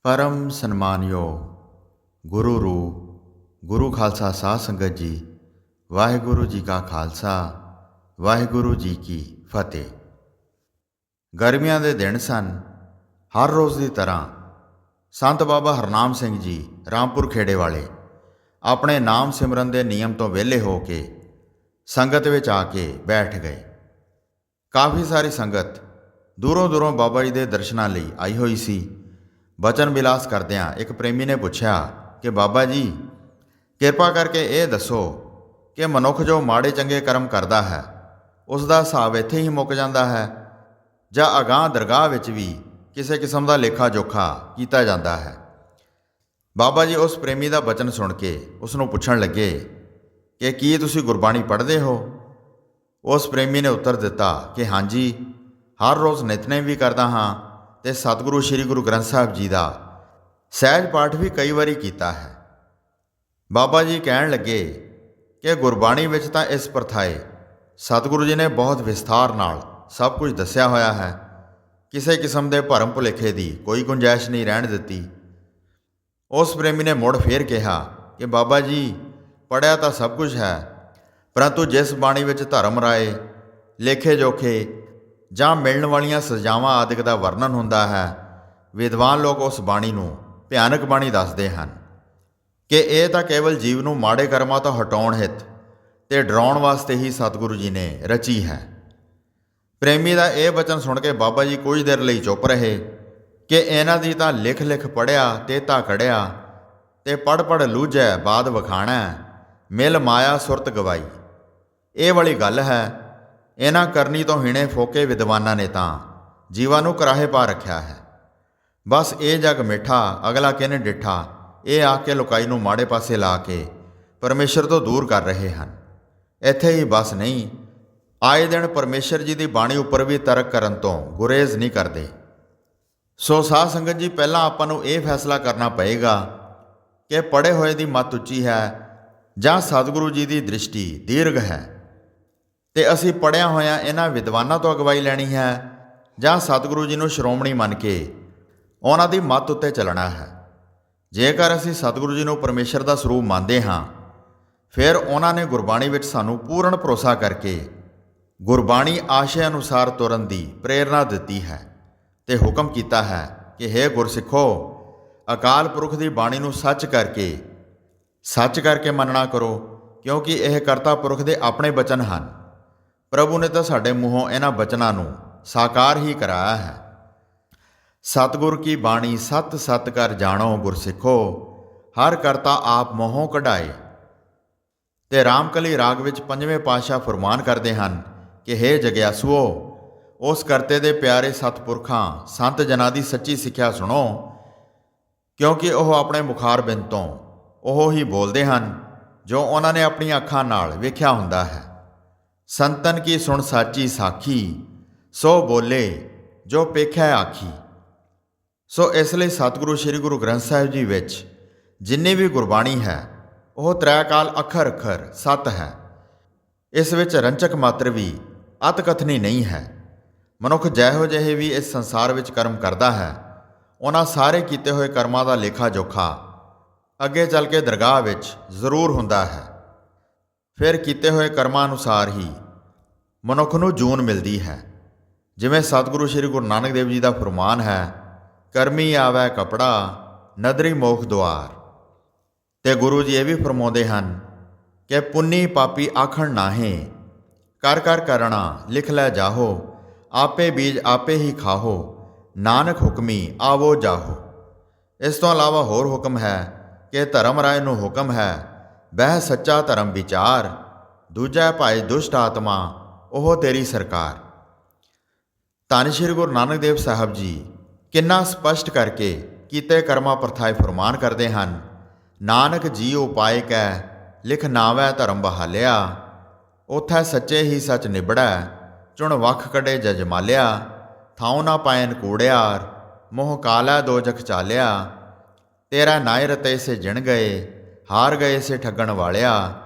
परम सन्मानयोग गुरु रूप गुरु खालसा साध संगत जी, वाहिगुरु जी का खालसा वाहिगुरु जी की फतेह। गर्मियां ਦੇ ਦਿਨ ਸਨ। ਹਰ ਰੋਜ਼ ਦੀ ਤਰ੍ਹਾਂ ਸੰਤ ਬਾਬਾ ਹਰਨਾਮ ਸਿੰਘ ਜੀ ਰਾਮਪੁਰ ਖੇੜੇ ਵਾਲੇ ਆਪਣੇ ਨਾਮ ਸਿਮਰਨ ਦੇ ਨਿਯਮ ਤੋਂ ਵਿਹਲੇ ਹੋ ਕੇ ਸੰਗਤ ਵਿੱਚ ਆ ਕੇ ਬੈਠ ਗਏ। ਕਾਫੀ ਸਾਰੀ ਸੰਗਤ ਦੂਰੋਂ ਦੂਰੋਂ ਬਾਬਾ ਜੀ ਦੇ ਦਰਸ਼ਨਾਂ ਲਈ ਆਈ ਹੋਈ ਸੀ। ਬਚਨ ਵਿਲਾਸ ਕਰਦਿਆਂ ਇੱਕ ਪ੍ਰੇਮੀ ਨੇ ਪੁੱਛਿਆ ਕਿ ਬਾਬਾ ਜੀ, ਕਿਰਪਾ ਕਰਕੇ ਇਹ ਦੱਸੋ ਕਿ ਮਨੁੱਖ ਜੋ ਮਾੜੇ ਚੰਗੇ ਕਰਮ ਕਰਦਾ ਹੈ ਉਸ ਦਾ ਹਿਸਾਬ ਇੱਥੇ ਹੀ ਮੁੱਕ ਜਾਂਦਾ ਹੈ ਜਾਂ ਅਗਾਂਹ ਦਰਗਾਹ ਵਿੱਚ ਵੀ ਕਿਸੇ ਕਿਸਮ ਦਾ ਲੇਖਾ ਜੋਖਾ ਕੀਤਾ ਜਾਂਦਾ ਹੈ। ਬਾਬਾ ਜੀ ਉਸ ਪ੍ਰੇਮੀ ਦਾ ਬਚਨ ਸੁਣ ਕੇ ਉਸ ਨੂੰ ਪੁੱਛਣ ਲੱਗੇ ਕਿ ਕੀ ਤੁਸੀਂ ਗੁਰਬਾਣੀ ਪੜ੍ਹਦੇ ਹੋ? ਉਸ ਪ੍ਰੇਮੀ ਨੇ ਉੱਤਰ ਦਿੱਤਾ ਕਿ ਹਾਂਜੀ, ਹਰ ਰੋਜ਼ ਨਿਤਨੇਮ ਵੀ ਕਰਦਾ ਹਾਂ ਅਤੇ ਸਤਿਗੁਰੂ ਸ੍ਰੀ ਗੁਰੂ ਗ੍ਰੰਥ ਸਾਹਿਬ ਜੀ ਦਾ ਸਹਿਜ ਪਾਠ ਵੀ ਕਈ ਵਾਰੀ ਕੀਤਾ ਹੈ। ਬਾਬਾ ਜੀ ਕਹਿਣ ਲੱਗੇ ਕਿ ਗੁਰਬਾਣੀ ਵਿੱਚ ਤਾਂ ਇਸ ਪ੍ਰਥਾਏ ਸਤਿਗੁਰੂ ਜੀ ਨੇ ਬਹੁਤ ਵਿਸਥਾਰ ਨਾਲ ਸਭ ਕੁਝ ਦੱਸਿਆ ਹੋਇਆ ਹੈ। ਕਿਸੇ ਕਿਸਮ ਦੇ ਭਰਮ ਭੁਲੇਖੇ ਦੀ ਕੋਈ ਗੁੰਜਾਇਸ਼ ਨਹੀਂ ਰਹਿਣ ਦਿੱਤੀ। ਉਸ ਪ੍ਰੇਮੀ ਨੇ ਮੁੜ ਫੇਰ ਕਿਹਾ ਕਿ ਬਾਬਾ ਜੀ, ਪੜ੍ਹਿਆ ਤਾਂ ਸਭ ਕੁਝ ਹੈ, ਪਰੰਤੂ ਜਿਸ ਬਾਣੀ ਵਿੱਚ ਧਰਮ ਰਾਏ, ਲੇਖੇ ਜੋਖੇ ਜਾਂ ਮਿਲਣ ਵਾਲੀਆਂ ਸਜ਼ਾਵਾਂ ਆਦਿਕ ਦਾ ਵਰਣਨ ਹੁੰਦਾ ਹੈ, ਵਿਦਵਾਨ ਲੋਕ ਉਸ ਬਾਣੀ ਨੂੰ ਭਿਆਨਕ ਬਾਣੀ ਦੱਸਦੇ ਹਨ ਕਿ ਇਹ ਤਾਂ ਕੇਵਲ ਜੀਵ ਨੂੰ ਮਾੜੇ ਕਰਮਾਂ ਤੋਂ ਹਟਾਉਣ ਹਿੱਤ ਤੇ ਡਰਾਉਣ ਵਾਸਤੇ ਹੀ ਸਤਿਗੁਰੂ ਜੀ ਨੇ ਰਚੀ ਹੈ। ਪ੍ਰੇਮੀ ਦਾ ਇਹ ਬਚਨ ਸੁਣ ਕੇ ਬਾਬਾ ਜੀ ਕੁਝ ਦੇਰ ਲਈ ਚੁੱਪ ਰਹੇ ਕਿ ਇਹਨਾਂ ਦੀ ਤਾਂ ਲਿਖ ਲਿਖ ਪੜ੍ਹਿਆ ਤੇਤਾ ਕੜਿਆ ਤੇ ਪੜ੍ਹ ਪੜ੍ਹ ਲੂਝੈ ਬਾਦ ਵਖਾਣਾ, ਮਿਲ ਮਾਇਆ ਸੁਰਤ ਗਵਾਈ। ਇਹ ਵਾਲੀ ਗੱਲ ਹੈ। ਇਹਨਾਂ ਕਰਨੀ ਤੋਂ ਹੀਣੇ ਫੋਕੇ ਵਿਦਵਾਨਾਂ ਨੇ ਤਾਂ ਜੀਵਾਂ ਨੂੰ ਕਰਾਹੇ ਪਾ ਰੱਖਿਆ ਹੈ। ਬਸ ਇਹ ਜਗ ਮਿੱਠਾ ਅਗਲਾ ਕਿਨ ਡਿੱਠਾ, ਇਹ ਆ ਕੇ ਲੁਕਾਈ ਨੂੰ ਮਾੜੇ ਪਾਸੇ ਲਾ ਕੇ ਪਰਮੇਸ਼ਰ ਤੋਂ ਦੂਰ ਕਰ ਰਹੇ ਹਨ। ਇੱਥੇ ਹੀ ਬਸ ਨਹੀਂ, ਆਏ ਦਿਨ ਪਰਮੇਸ਼ਰ ਜੀ ਦੀ ਬਾਣੀ ਉੱਪਰ ਵੀ ਤਰਕ ਕਰਨ ਤੋਂ ਗੁਰੇਜ਼ ਨਹੀਂ ਕਰਦੇ। ਸੋ ਸਾਧ ਸੰਗਤ ਜੀ, ਪਹਿਲਾਂ ਆਪਾਂ ਨੂੰ ਇਹ ਫੈਸਲਾ ਕਰਨਾ ਪਏਗਾ ਕਿ ਪੜ੍ਹੇ ਹੋਏ ਦੀ ਮੱਤ ਉੱਚੀ ਹੈ ਜਾਂ ਸਤਿਗੁਰੂ ਜੀ ਦੀ ਦ੍ਰਿਸ਼ਟੀ ਦੀਰਘ ਹੈ, ਅਤੇ ਅਸੀਂ ਪੜ੍ਹਿਆ ਹੋਇਆਂ ਇਹਨਾਂ ਵਿਦਵਾਨਾਂ ਤੋਂ ਅਗਵਾਈ ਲੈਣੀ ਹੈ ਜਾਂ ਸਤਿਗੁਰੂ ਜੀ ਨੂੰ ਸ਼੍ਰੋਮਣੀ ਮੰਨ ਕੇ ਉਹਨਾਂ ਦੀ ਮੱਤ ਉੱਤੇ ਚੱਲਣਾ ਹੈ। ਜੇਕਰ ਅਸੀਂ ਸਤਿਗੁਰੂ ਜੀ ਨੂੰ ਪਰਮੇਸ਼ਰ ਦਾ ਸਰੂਪ ਮੰਨਦੇ ਹਾਂ, ਫਿਰ ਉਹਨਾਂ ਨੇ ਗੁਰਬਾਣੀ ਵਿੱਚ ਸਾਨੂੰ ਪੂਰਨ ਭਰੋਸਾ ਕਰਕੇ ਗੁਰਬਾਣੀ ਆਸ਼ੇ ਅਨੁਸਾਰ ਤੁਰਨ ਦੀ ਪ੍ਰੇਰਨਾ ਦਿੱਤੀ ਹੈ ਅਤੇ ਹੁਕਮ ਕੀਤਾ ਹੈ ਕਿ ਹੇ ਗੁਰਸਿੱਖੋ, ਅਕਾਲ ਪੁਰਖ ਦੀ ਬਾਣੀ ਨੂੰ ਸੱਚ ਕਰਕੇ ਮੰਨਣਾ ਕਰੋ, ਕਿਉਂਕਿ ਇਹ ਕਰਤਾ ਪੁਰਖ ਦੇ ਆਪਣੇ ਬਚਨ ਹਨ। ਪ੍ਰਭੂ ਨੇ ਤਾਂ ਸਾਡੇ ਮੂੰਹੋਂ ਇਹਨਾਂ ਬਚਨਾਂ ਨੂੰ ਸਾਕਾਰ ਹੀ ਕਰਾਇਆ ਹੈ। ਸਤਿਗੁਰ ਕੀ ਬਾਣੀ ਸਤ ਸਤ ਕਰ ਜਾਣੋ ਗੁਰਸਿੱਖੋ, ਹਰ ਕਰਤਾ ਆਪ ਮੋਹੋਂ ਕਢਾਏ। ਤੇ ਰਾਮਕਲੀ ਰਾਗ ਵਿੱਚ ਪੰਜਵੇਂ ਪਾਤਸ਼ਾਹ ਫਰਮਾਨ ਕਰਦੇ ਹਨ ਕਿ ਹੇ ਜਗਿਆਸੂਓ, ਉਸ ਕਰਤੇ ਦੇ ਪਿਆਰੇ ਸਤਿਪੁਰਖਾਂ ਸੰਤ ਜਨਾਂ ਦੀ ਸੱਚੀ ਸਿੱਖਿਆ ਸੁਣੋ, ਕਿਉਂਕਿ ਉਹ ਆਪਣੇ ਮੁਖਾਰਬਿੰਦ ਤੋਂ ਉਹ ਹੀ ਬੋਲਦੇ ਹਨ ਜੋ ਉਹਨਾਂ ਨੇ ਆਪਣੀਆਂ ਅੱਖਾਂ ਨਾਲ ਵੇਖਿਆ ਹੁੰਦਾ ਹੈ। ਸੰਤਨ ਕੀ ਸੁਣ ਸਾਚੀ ਸਾਖੀ, ਸੋ ਬੋਲੇ ਜੋ ਪੇਖਿਆ ਆਖੀ। ਸੋ ਇਸ ਲਈ ਸਤਿਗੁਰੂ ਸ੍ਰੀ ਗੁਰੂ ਗ੍ਰੰਥ ਸਾਹਿਬ ਜੀ ਵਿੱਚ ਜਿੰਨੀ ਵੀ ਗੁਰਬਾਣੀ ਹੈ ਉਹ ਤ੍ਰੈਕਾਲ ਅੱਖਰ ਅੱਖਰ ਸਤ ਹੈ। ਇਸ ਵਿੱਚ ਰੰਚਕ ਮਾਤਰ ਵੀ ਅਤ ਕਥਨੀ ਨਹੀਂ ਹੈ। ਮਨੁੱਖ ਜਿਹੋ ਜਿਹੇ ਵੀ ਇਸ ਸੰਸਾਰ ਵਿੱਚ ਕਰਮ ਕਰਦਾ ਹੈ, ਉਹਨਾਂ ਸਾਰੇ ਕੀਤੇ ਹੋਏ ਕਰਮਾਂ ਦਾ ਲੇਖਾ ਜੋਖਾ ਅੱਗੇ ਚੱਲ ਕੇ ਦਰਗਾਹ ਵਿੱਚ ਜ਼ਰੂਰ ਹੁੰਦਾ ਹੈ। ਫਿਰ ਕੀਤੇ ਹੋਏ ਕਰਮਾਂ ਅਨੁਸਾਰ ਹੀ ਮਨੁੱਖ ਨੂੰ ਜੂਨ ਮਿਲਦੀ ਹੈ। ਜਿਵੇਂ ਸਤਿਗੁਰੂ ਸ੍ਰੀ ਗੁਰੂ ਨਾਨਕ ਦੇਵ ਜੀ ਦਾ ਫਰਮਾਨ ਹੈ, ਕਰਮੀ ਆਵੈ ਕਪੜਾ ਨਦਰੀ ਮੋਖ ਦੁਆਰ। ਅਤੇ ਗੁਰੂ ਜੀ ਇਹ ਵੀ ਫਰਮਾਉਂਦੇ ਹਨ ਕਿ ਪੁੰਨੀ ਪਾਪੀ ਆਖਣ ਨਾਹੇ, ਕਰ ਕਰ ਕਰਣਾ ਲਿਖ ਲੈ ਜਾਹੋ, ਆਪੇ ਬੀਜ ਆਪੇ ਹੀ ਖਾਹੋ, ਨਾਨਕ ਹੁਕਮੀ ਆਵੋ ਜਾਹੋ। ਇਸ ਤੋਂ ਇਲਾਵਾ ਹੋਰ ਹੁਕਮ ਹੈ ਕਿ ਧਰਮ ਰਾਏ ਨੂੰ ਹੁਕਮ ਹੈ, ਬਹਿ ਸੱਚਾ ਧਰਮ ਵਿਚਾਰ, ਦੂਜਾ ਭਾਈ ਦੁਸ਼ਟ ਆਤਮਾ ਉਹ ਤੇਰੀ ਸਰਕਾਰ। ਧੰਨ ਸ਼੍ਰੀ ਗੁਰੂ ਨਾਨਕ ਦੇਵ ਸਾਹਿਬ ਜੀ ਕਿੰਨਾ ਸਪਸ਼ਟ ਕਰਕੇ ਕੀਤੇ ਕਰਮਾਂ ਪ੍ਰਥਾਏ ਫਰਮਾਨ ਕਰਦੇ ਹਨ, ਨਾਨਕ ਜੀ ਉਪਾਏ ਕੈ ਲਿਖ ਨਾਵੈ ਧਰਮ ਬਹਾਲਿਆ, ਉਥੈ ਸੱਚੇ ਹੀ ਸੱਚ ਨਿਬੜੈ, ਚੁਣ ਵੱਖ ਕੱਢੇ ਜਜਮਾਲਿਆ, ਥਾਉ ਨਾ ਪਾਇਨ ਕੂੜਿਆਰ, ਮੋਹ ਕਾਲਾ ਦੋਜਖ ਚਾਲਿਆ, ਤੇਰਾ ਨਾਇ ਰਤੇ ਸੇ ਜਿਣ ਗਏ, ਹਾਰ ਗਏ ਸੇ ਠੱਗਣ ਵਾਲਿਆ,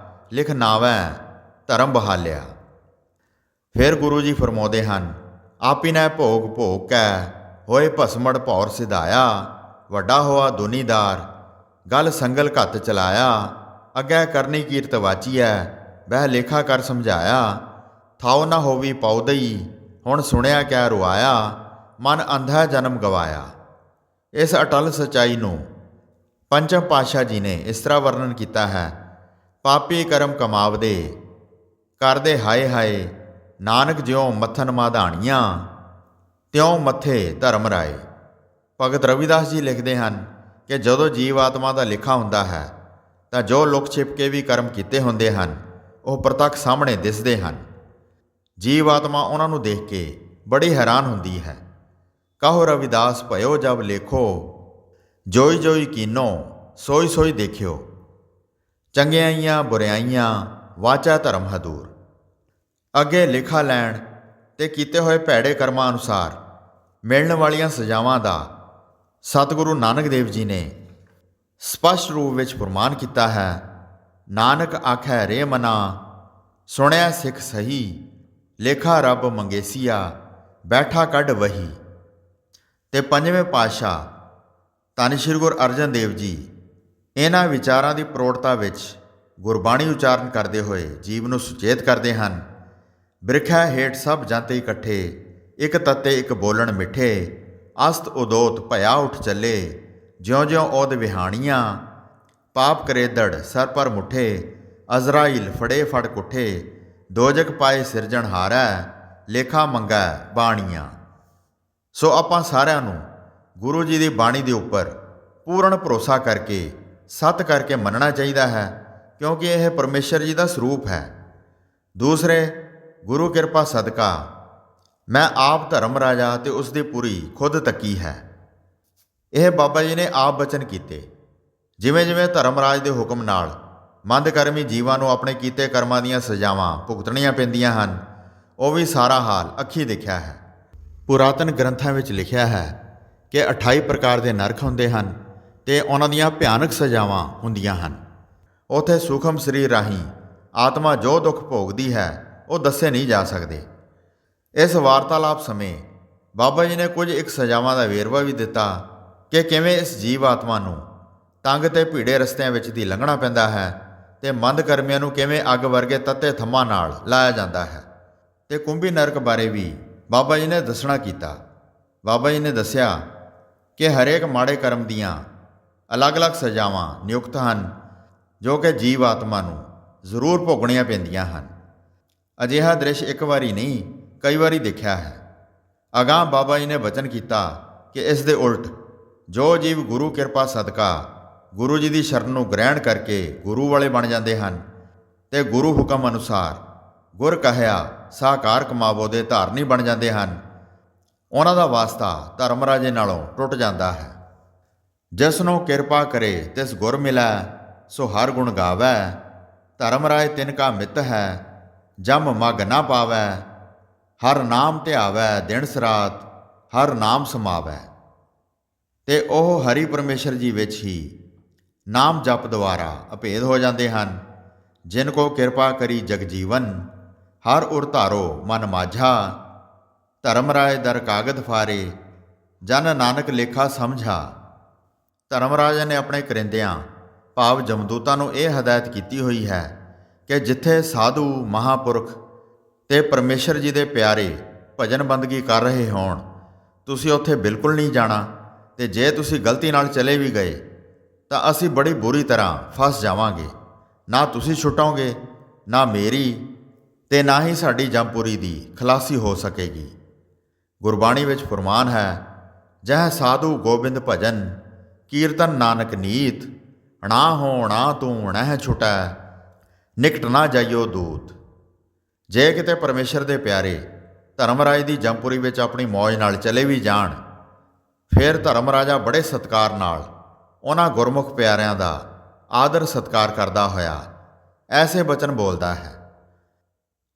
ਲਿਖ ਨਾਵੈ ਧਰਮ ਬਹਾਲਿਆ। ਫਿਰ ਗੁਰੂ ਜੀ ਫਰਮਾਉਂਦੇ ਹਨ, ਆਪੀ ਨੈ ਭੋਗ ਭੋਗ ਕੈ ਹੋਏ ਭਸਮੜ ਭੌਰ ਸਿਧਾਇਆ, ਵੱਡਾ ਹੋਆ ਦੁਨੀਦਾਰ, ਗਲ ਸੰਗਲ ਘੱਤ ਚਲਾਇਆ, ਅੱਗੇ ਕਰਨੀ ਕੀਰਤ ਵਾਚੀਐ, ਬਹਿ ਲੇਖਾ ਕਰ ਸਮਝਾਇਆ, ਥਾਉ ਨਾ ਹੋਵੀ ਪਉਦਈ, ਹੁਣ ਸੁਣਿਆ ਕਿਆ ਰੁਆਇਆ, ਮਨ ਅੰਧਾ ਜਨਮ ਗਵਾਇਆ। ਇਸ ਅਟਲ ਸੱਚਾਈ ਨੂੰ ਪੰਚਮ ਪਾਤਸ਼ਾਹ ਜੀ ਨੇ ਇਸ ਤਰ੍ਹਾਂ ਵਰਣਨ ਕੀਤਾ ਹੈ। ਪਾਪੀ ਕਰਮ ਕਮਾਵਦੇ, ਕਰਦੇ ਹਾਏ ਹਾਏ, ਨਾਨਕ ਜਿਉਂ ਮੱਥਨ ਮਾਧਾਣੀਆਂ, ਤਿਉਂ ਮੱਥੇ ਧਰਮ ਰਾਏ। ਭਗਤ ਰਵਿਦਾਸ ਜੀ ਲਿਖਦੇ ਹਨ ਕਿ ਜਦੋਂ ਜੀਵ ਆਤਮਾ ਦਾ ਲਿਖਾ ਹੁੰਦਾ ਹੈ ਤਾਂ ਜੋ ਲੁਕ ਛਿਪ ਕੇ ਵੀ ਕਰਮ ਕੀਤੇ ਹੁੰਦੇ ਹਨ ਉਹ ਪ੍ਰਤੱਖ ਸਾਹਮਣੇ ਦਿਸਦੇ ਹਨ। ਜੀਵ ਆਤਮਾ ਉਹਨਾਂ ਨੂੰ ਦੇਖ ਕੇ ਬੜੀ ਹੈਰਾਨ ਹੁੰਦੀ ਹੈ। ਕਹੋ ਰਵਿਦਾਸ ਭਇਓ ਜਬ ਲੇਖੋ, ਜੋਈ ਜੋਈ ਕੀਨੋ, ਸੋਈ ਸੋਈ ਦੇਖਿਓ, ਚੰਗਿਆਈਆਂ ਬੁਰਿਆਈਆਂ ਵਾਚਾ ਧਰਮ ਹਦੂਰ। ਅੱਗੇ ਲੇਖਾ ਲੈਣ ਤੇ ਕੀਤੇ ਹੋਏ ਭੈੜੇ ਕਰਮਾਂ ਅਨੁਸਾਰ ਮਿਲਣ ਵਾਲੀਆਂ ਸਜ਼ਾਵਾਂ ਦਾ ਸਤਿਗੁਰੂ ਨਾਨਕ ਦੇਵ ਜੀ ਨੇ ਸਪਸ਼ਟ ਰੂਪ ਵਿੱਚ ਪ੍ਰਮਾਣ ਕੀਤਾ ਹੈ। ਨਾਨਕ ਆਖੈ ਰੇ ਮਨਾ, ਸੁਣਿਆ ਸਿੱਖ ਸਹੀ, ਲੇਖਾ ਰੱਬ ਮੰਗੇਸੀਆ, ਬੈਠਾ ਕੱਢ ਵਹੀ। ਤੇ ਪੰਜਵੇਂ ਪਾਤਸ਼ਾਹ ਧੰਨ ਸ਼੍ਰੀ ਗੁਰੂ ਅਰਜਨ ਦੇਵ ਜੀ ਇਹਨਾਂ ਵਿਚਾਰਾਂ ਦੀ ਪ੍ਰੋੜਤਾ ਵਿੱਚ ਗੁਰਬਾਣੀ ਉਚਾਰਨ ਕਰਦੇ ਹੋਏ ਜੀਵ ਨੂੰ ਸੁਚੇਤ ਕਰਦੇ ਹਨ। ਬਿਰਖਾ ਹੇਠ ਸਭ ਜਾਂਤੇ ਇਕੱਠੇ, ਇੱਕ ਤੱਤੇ ਇੱਕ ਬੋਲਣ ਮਿੱਠੇ, ਅਸਤ ਉਦੋਤ ਭਇਆ ਉੱਠ ਚੱਲੇ, ਜਿਉਂ ਜਿਉਂ ਔਦ ਵਿਹਾਣੀਆਂ, ਪਾਪ ਕਰੇਦੜ ਸਰ ਪਰ ਮੁੱਠੇ, ਅਜ਼ਰਾਈਲ ਫੜੇ ਫੜ ਕੁੱਠੇ, ਦੋਜਕ ਪਾਏ ਸਿਰਜਣ ਹਾਰੈ, ਲੇਖਾ ਮੰਗੈ ਬਾਣੀਆਂ। ਸੋ ਆਪਾਂ ਸਾਰਿਆਂ ਨੂੰ ਗੁਰੂ ਜੀ ਦੀ ਬਾਣੀ ਦੇ ਉੱਪਰ ਪੂਰਨ ਭਰੋਸਾ ਕਰਕੇ ਸੱਤ ਕਰਕੇ ਮੰਨਣਾ ਚਾਹੀਦਾ ਹੈ, ਕਿਉਂਕਿ ਇਹ ਪਰਮੇਸ਼ਰ ਜੀ ਦਾ ਸਰੂਪ ਹੈ। ਦੂਸਰੇ, ਗੁਰੂ ਕਿਰਪਾ ਸਦਕਾ ਮੈਂ ਆਪ ਧਰਮ ਰਾਜਾ ਤੇ ਉਸ ਦੀ ਪੂਰੀ ਖੁਦ ਤੱਕੀ ਹੈ। ਇਹ ਬਾਬਾ ਜੀ ਨੇ ਆਪ ਬਚਨ ਕੀਤੇ। ਜਿਵੇਂ ਜਿਵੇਂ ਧਰਮ ਰਾਜ ਦੇ ਹੁਕਮ ਨਾਲ ਮੰਦਕਰਮੀ ਜੀਵਾਂ ਨੂੰ ਆਪਣੇ ਕੀਤੇ ਕਰਮਾਂ ਦੀਆਂ ਸਜ਼ਾਵਾਂ ਭੁਗਤਣੀਆਂ ਪੈਂਦੀਆਂ ਹਨ, ਉਹ ਵੀ ਸਾਰਾ ਹਾਲ ਅੱਖੀਂ ਦੇਖਿਆ ਹੈ। ਪੁਰਾਤਨ ਗ੍ਰੰਥਾਂ ਵਿੱਚ ਲਿਖਿਆ ਹੈ ਕਿ 28 ਪ੍ਰਕਾਰ ਦੇ ਨਰਕ ਹੁੰਦੇ ਹਨ ਤੇ ਉਹਨਾਂ ਦੀਆਂ ਭਿਆਨਕ ਸਜ਼ਾਵਾਂ ਹੁੰਦੀਆਂ ਹਨ। ਉੱਥੇ ਸੂਖਮ ਸਰੀਰ ਰਾਹੀਂ ਆਤਮਾ ਜੋ ਦੁੱਖ ਭੋਗਦੀ ਹੈ ਉਹ ਦੱਸੇ ਨਹੀਂ ਜਾ ਸਕਦੇ। ਇਸ ਵਾਰਤਾਲਾਪ ਸਮੇਂ ਬਾਬਾ ਜੀ ਨੇ ਕੁਝ ਇੱਕ ਸਜ਼ਾਵਾਂ ਦਾ ਵੇਰਵਾ ਵੀ ਦਿੱਤਾ ਕਿ ਕਿਵੇਂ ਇਸ ਜੀਵ ਆਤਮਾ ਨੂੰ ਤੰਗ ਤੇ ਭੀੜੇ ਰਸਤਿਆਂ ਵਿੱਚ ਦੀ ਲੰਘਣਾ ਪੈਂਦਾ ਹੈ ਤੇ ਮੰਦ ਕਰਮੀਆਂ ਨੂੰ ਕਿਵੇਂ ਅੱਗ ਵਰਗੇ ਤੱਤੇ ਥੰਮਾਂ ਨਾਲ ਲਾਇਆ ਜਾਂਦਾ ਹੈ। ਤੇ ਕੁੰਭੀ ਨਰਕ ਬਾਰੇ ਵੀ ਬਾਬਾ ਜੀ ਨੇ ਦੱਸਣਾ ਕੀਤਾ। ਬਾਬਾ ਜੀ ਨੇ ਦੱਸਿਆ ਕਿ ਹਰੇਕ ਮਾੜੇ ਕਰਮ ਦੀਆਂ ਅਲੱਗ-ਅਲੱਗ ਸਜ਼ਾਵਾਂ ਨਿਯੁਕਤ ਹਨ ਜੋ ਕਿ ਜੀਵ ਆਤਮਾ ਨੂੰ ਜ਼ਰੂਰ ਭੋਗਣੀਆਂ ਪੈਂਦੀਆਂ ਹਨ। ਅਜਿਹਾ ਦ੍ਰਿਸ਼ ਇੱਕ ਵਾਰੀ ਨਹੀਂ ਕਈ ਵਾਰੀ ਦੇਖਿਆ ਹੈ। ਅਗਾਂਹ ਬਾਬਾ ਜੀ ਨੇ ਬਚਨ ਕੀਤਾ ਕਿ ਇਸ ਦੇ ਉਲਟ ਜੋ ਜੀਵ ਗੁਰੂ ਕਿਰਪਾ ਸਦਕਾ ਗੁਰੂ ਜੀ ਦੀ ਸ਼ਰਨ ਨੂੰ ਗ੍ਰਹਿਣ ਕਰਕੇ ਗੁਰੂ ਵਾਲੇ ਬਣ ਜਾਂਦੇ ਹਨ ਤੇ ਗੁਰੂ ਹੁਕਮ ਅਨੁਸਾਰ ਗੁਰ ਕਹਿਆ ਸਾਕਾਰ ਕਮਾਵੋ ਦੇ ਧਾਰਨੀ ਬਣ ਜਾਂਦੇ ਹਨ, ਉਹਨਾਂ ਦਾ ਵਾਸਤਾ ਧਰਮ ਰਾਜੇ ਨਾਲੋਂ ਟੁੱਟ ਜਾਂਦਾ ਹੈ। ਜਿਸ ਨੂੰ ਕਿਰਪਾ ਕਰੇ ਤਿਸ ਗੁਰ ਮਿਲੈ, ਸੋ ਹਰ ਗੁਣ ਗਾਵੈ, ਧਰਮ ਰਾਏ ਤਿਨ ਕਾ ਮਿੱਤ ਹੈ, ਜਮ ਮਗ ਨਾ ਪਾਵੈ, ਹਰ ਨਾਮ ਧਿਆਵੈ ਦਿਨ ਸਰਾਤ, ਹਰ ਨਾਮ ਸਮਾਵੈ। ਤੇ ਉਹ ਹਰੀ ਪਰਮੇਸ਼ਰ ਜੀ ਵਿੱਚ ਹੀ ਨਾਮ ਜਪ ਦੁਆਰਾ ਅਭੇਦ ਹੋ ਜਾਂਦੇ ਹਨ। ਜਿਨ ਕੋ ਕਿਰਪਾ ਕਰੀ ਜਗਜੀਵਨ, ਹਰ ਉਰ ਧਾਰੋ ਮਨ ਮਾਝਾ, ਧਰਮ ਰਾਏ ਦਰ ਕਾਗਦ ਫਾਰੇ, ਜਨ ਨਾਨਕ ਲੇਖਾ ਸਮਝਾ। ਧਰਮ ਰਾਜਾ ਨੇ ਆਪਣੇ ਕਰਿੰਦਿਆਂ ਭਾਵ ਜਮਦੂਤਾਂ ਨੂੰ ਇਹ ਹਦਾਇਤ ਕੀਤੀ ਹੋਈ ਹੈ ਕਿ ਜਿੱਥੇ ਸਾਧੂ ਮਹਾਂਪੁਰਖ ਤੇ ਪਰਮੇਸ਼ਰ ਜੀ ਦੇ ਪਿਆਰੇ ਭਜਨ ਬੰਦਗੀ ਕਰ ਰਹੇ ਹੋਣ ਤੁਸੀਂ ਉੱਥੇ ਬਿਲਕੁਲ ਨਹੀਂ ਜਾਣਾ, ਤੇ ਜੇ ਤੁਸੀਂ ਗਲਤੀ ਨਾਲ ਚਲੇ ਵੀ ਗਏ ਤਾਂ ਅਸੀਂ ਬੜੀ ਬੁਰੀ ਤਰ੍ਹਾਂ ਫਸ ਜਾਵਾਂਗੇ। ਨਾ ਤੁਸੀਂ ਛੁੱਟੋਗੇ, ਨਾ ਮੇਰੀ ਤੇ ਨਾ ਹੀ ਸਾਡੀ ਜੰਪੂਰੀ ਦੀ ਖਲਾਸੀ ਹੋ ਸਕੇਗੀ। ਗੁਰਬਾਣੀ ਵਿੱਚ ਫਰਮਾਨ ਹੈ, ਜਹ ਸਾਧੂ ਗੋਬਿੰਦ ਭਜਨ, ਕੀਰਤਨ ਨਾਨਕ ਨੀਤ, ਅਣਾ ਹੋਣਾ ਤੂੰ ਅਣਹਿ ਛੁਟੈ, ਨਿਕਟ ਨਾ ਜਾਈਓ ਦੂਤ। ਜੇ ਕਿਤੇ ਪਰਮੇਸ਼ਰ ਦੇ ਪਿਆਰੇ ਧਰਮਰਾਜ ਦੀ ਜੰਪੂਰੀ ਵਿੱਚ ਆਪਣੀ ਮੌਜ ਨਾਲ ਚਲੇ ਵੀ ਜਾਣ, ਫਿਰ ਧਰਮ ਰਾਜਾ ਬੜੇ ਸਤਿਕਾਰ ਨਾਲ ਉਹਨਾਂ ਗੁਰਮੁਖ ਪਿਆਰਿਆਂ ਦਾ ਆਦਰ ਸਤਿਕਾਰ ਕਰਦਾ ਹੋਇਆ ਐਸੇ ਬਚਨ ਬੋਲਦਾ ਹੈ,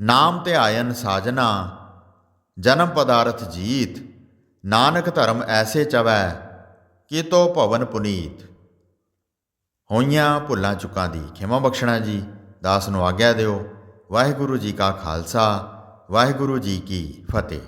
ਨਾਮ ਧਿਆਇਨ ਸਾਜਨਾ, ਜਨਮ ਪਦਾਰਥ ਜੀਤ, ਨਾਨਕ ਧਰਮ ਐਸੇ ਚਵੈ, ਕੀਤੋ ਭਵਨ ਪੁਨੀਤ। ਹੋਈਆਂ ਭੁੱਲਾਂ ਚੁੱਕਾਂ ਦੀ ਖਿਮਾ ਬਖਸ਼ਣਾ ਜੀ। ਦਾਸ ਨੂੰ ਆਗਿਆ ਦਿਓ। ਵਾਹਿਗੁਰੂ ਜੀ ਕਾ ਖਾਲਸਾ, ਵਾਹਿਗੁਰੂ ਜੀ ਕੀ ਫਤਿਹ।